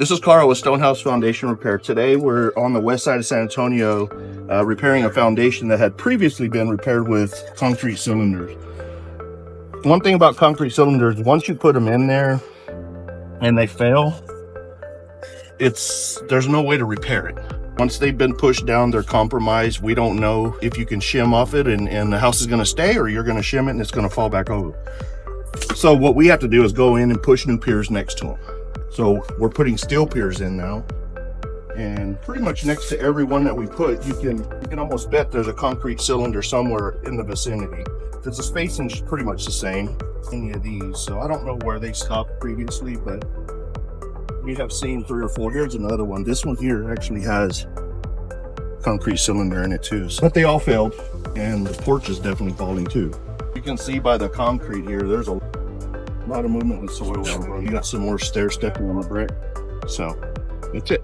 This is Carl with Stonehouse Foundation Repair. Today we're on the west side of San Antonio repairing a foundation that had previously been repaired with concrete cylinders. One thing about concrete cylinders, once you put them in there and they fail, there's no way to repair it. Once they've been pushed down, they're compromised. We don't know if you can shim off it and the house is going to stay, or you're going to shim it and it's going to fall back over. So what we have to do is go in and push new piers next to them. So we're putting steel piers in now, and pretty much next to every one that we put, you can almost bet there's a concrete cylinder somewhere in the vicinity. Because the spacing is pretty much the same, any of these. So I don't know where they stopped previously, but we have seen 3 or 4. Here's another one. This one here actually has concrete cylinder in it too. But they all failed, and the porch is definitely falling too. You can see by the concrete here, there's a lot of movement with soil. You got some more stair stepping on the brick. So that's it.